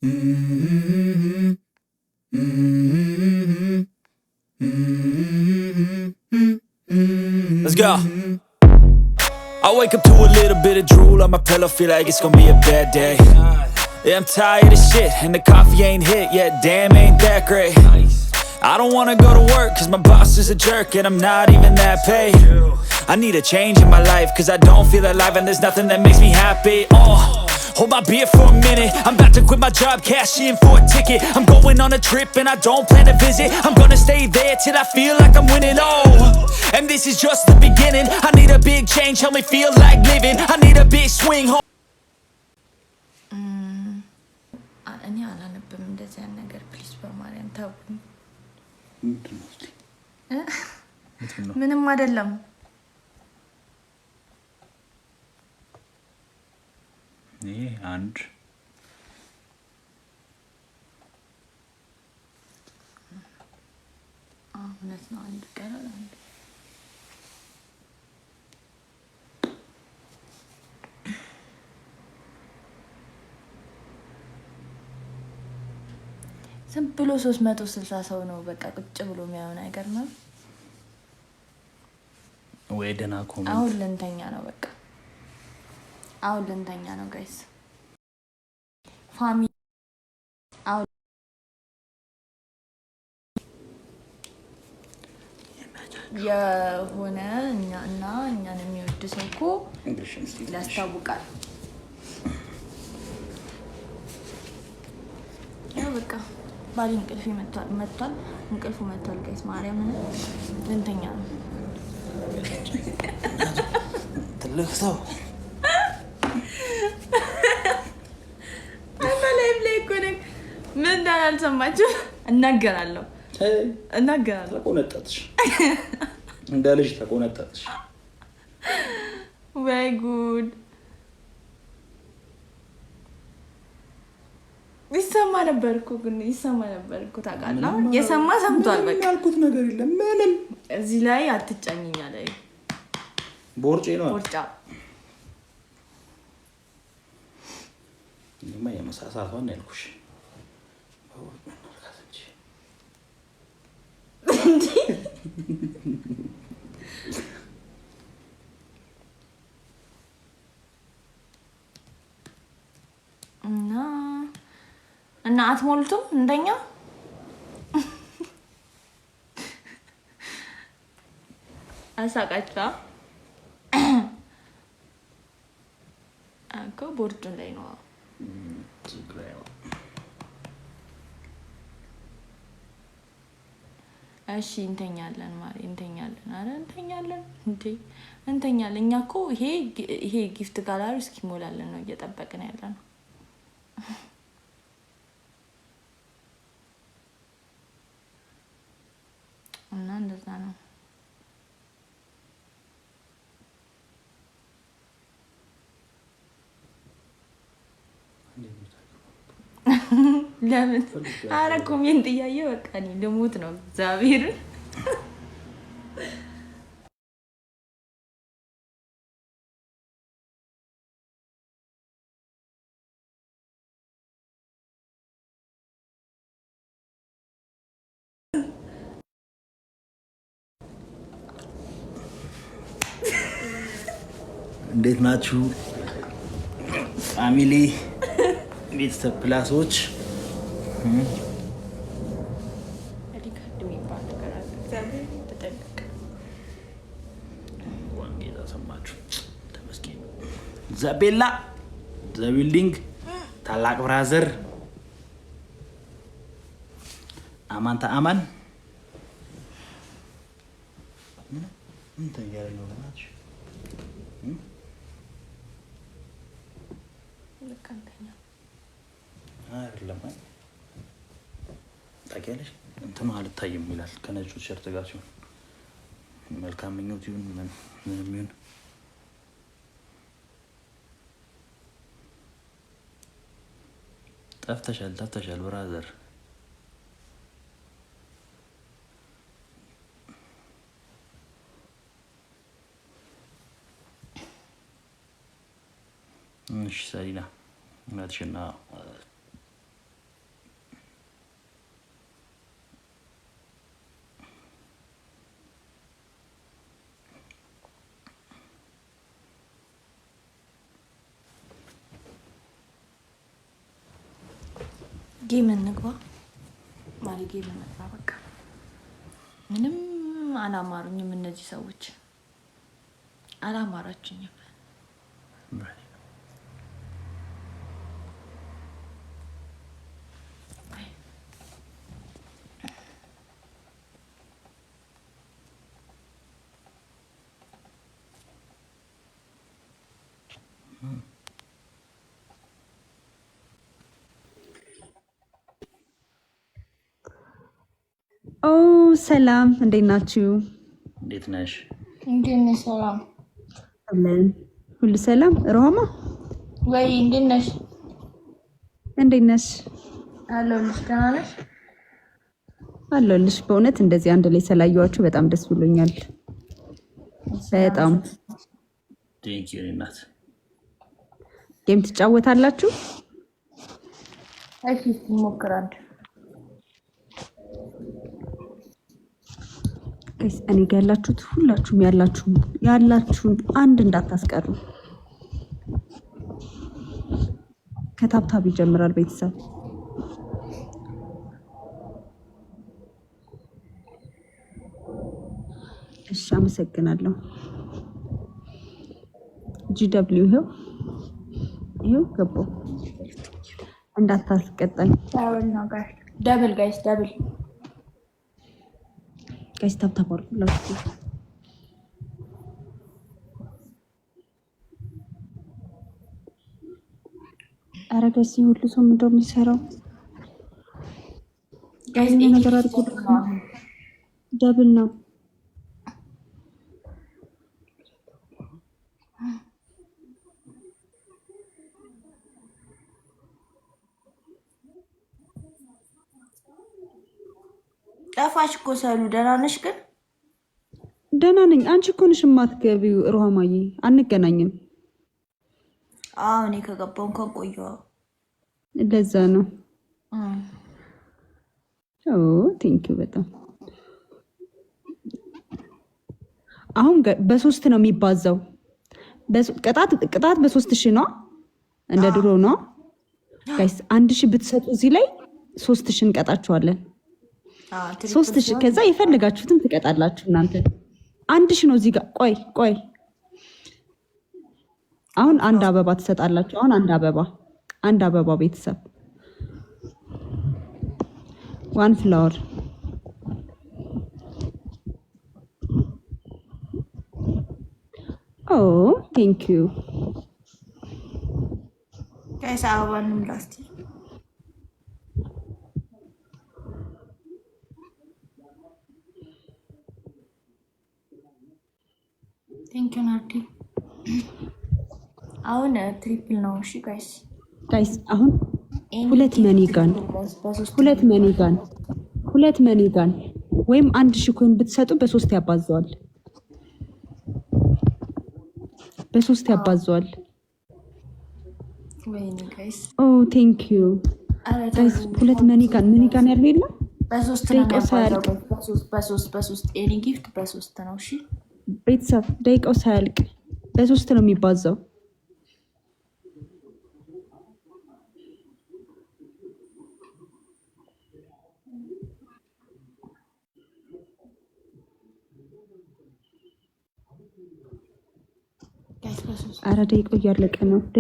Mm-hmm. Mm-hmm. Mm-hmm. Let's go. I wake up to a little bit of drool on my pillow, feel like it's gonna be a bad day. Yeah, I'm tired of shit, and the coffee ain't hit yet, damn, ain't that great. I don't wanna go to work, cause my boss is a jerk, and I'm not even that paid. I need a change in my life, cause I don't feel alive, and there's nothing that makes me happy. Hold my beer for a minute, I'm about to quit my job, cash in for a ticket. I'm going on a trip, and I don't plan to visit. I'm gonna stay there till I feel like I'm winning, and this is just the beginning. I need a big change, help me feel like living. I need a big swing home. እኔ አላነብም እንደዚህ አይነት ነገር ፕሊዝ በማርያም ተውኝ። ምንም አይደለም። ይሄ አንድ እውነት ነው። አንድ ቀን ዝም ብሎ 360 ሰው ነው በቃ ቁጭ ብሎ የሚያየው ነገር ነው። ወይ ደህና ኮሜንት። አሁን ልንተኛ ነው በቃ አሁን ልንተኛ ነው ጋይስ ፋሚሊ አሁን የሆነ እኛን የሚወድ ሰው እኮ ያስታውቃል። ያው በቃ ባሊ እንቅልፍ መጥቷል። እንቅልፉ መጥቷል ጋይስ ማርያም ልንተኛ ነው። ትልቅ ሰው ምን እንዳልሰማችሁ እናገራለሁ። ተቆነጠጥሽ፣ እንደ ልጅ ተቆነጠጥሽ። ወይ ጉድ! ይሰማ ነበር እኮ ታውቃለህ። የሰማ ሰምቷል። በቃ ያልኩት ነገር የለም ምንም። እዚህ ላይ አትጫኝኝ አለ። ቦርጬ ነው ቦርጫ እኔማ የመሳሳቷን ነው ያልኩሽ። እና አትሞልቱም እንደኛ አሳቃጫ አኮ ቦርዱ ላይ ነው። እሺ እንተኛለን ማሪ እንተኛለን። አረ እንተኛለን እንዴ እንተኛለን። እኛ እኮ ይሄ ጊፍት ጋላሪ እስኪሞላልን ነው እየጠበቅን ያለነው። እና እንደዛ ነው። ለምን አረ ኮሜንት እያየ በቃ እኔ ልሞት ነው እግዚአብሔር። እንዴት ናችሁ ፋሚሊ ቤተሰብ ፕላሶች? ሰማችሁ? ተመስገን ዘቤላ ዘቢልዲንግ ታላቅ ብራዘር አማን ተአማን ምን ተያለ ነው ናችሁ? አይደለም ታውቂያለሽ፣ እንትኑ አልታይም ይላል ከነጩ ቲሸርት ጋር ሲሆን መልካም ምኞት ይሁን ምንም ይሁን ጠፍተሻል ብራዘር። እሺ ሰሪና እውነትሽን ነው። ጌም እንግባ ማሪ፣ ጌም እንግባ። በቃ ምንም አላማሩኝም እነዚህ ሰዎች፣ አላማራችሁኝም። ኦ ሰላም፣ እንዴት ናችሁ? እንዴት ነሽ? እንዴት ነሽ? ሰላም አለን፣ ሁሉ ሰላም። ሮሃማ ወይ እንዴት ነሽ? እንዴት ነሽ? አለሁልሽ። ደህና ነሽ? አለሁልሽ። በእውነት እንደዚህ አንድ ላይ ስላየኋችሁ በጣም ደስ ብሎኛል። በጣም ቴንክ ዩ እናት። ጌም ትጫወታላችሁ? እሺ እንሞክራለን። እኔ ጋር ያላችሁት ሁላችሁም ያላችሁን አንድ እንዳታስቀሩ። ከታብታብ ይጀምራል ቤተሰብ። እሺ አመሰግናለሁ። ጂደብሊው ይሄው ገባው። እንዳታስቀጣኝ። ደብል ጋይስ ደብል ጋይስ ታብታብ አድርጉላችሁ። ኧረ ጋይስ ሁሉ ሰው ምንድን ነው የሚሰራው? ጋይስ ነገር አድርጉ። ደብል ነው። ጠፋሽ እኮ ሰሉ። ደህና ነሽ ግን? ደህና ነኝ። አንቺ እኮ ነሽ የማትገቢው ሮሃማዬ። አንገናኝም። አዎ እኔ ከገባሁ እንኳን ቆየሁ። ለዛ ነው። ኦ ቴንኪው በጣም። አሁን በሶስት ነው የሚባዛው። ቅጣት በ3000 ነው፣ እንደ ድሮ ነው ጋይስ። 1000 ብትሰጡ እዚህ ላይ 3000 እንቀጣችኋለን። 3000 ከዛ የፈለጋችሁትን ትቀጣላችሁ እናንተ። 1000 ነው እዚህ ጋር። ቆይ አሁን አንድ አበባ ትሰጣላችሁ። አሁን አንድ አበባ ቤተሰብ ዋን ፍላወር። ኦ ቴንክ ዩ ጋይስ። አበባንም ላስቲ ቴንክ ዩ ናርዲ። አሁን ትሪፕል ነው። እሺ ጋይስ አሁን ሁለት መኒጋን ወይም 1000 ኮይን ብትሰጡ በ3 ያባዘዋል። ወይኔ ጋይስ። ኦ ቴንክ ዩ ጋይስ። ሁለት መኒጋን ያለው የለም። በሶስት ኤኒ ጊፍት በሶስት ነው። እሺ ቤተሰብ ደቂቃው ሳያልቅ በ3 ነው የሚባዛው። ኧረ ደቂቃው እያለቀ ነው።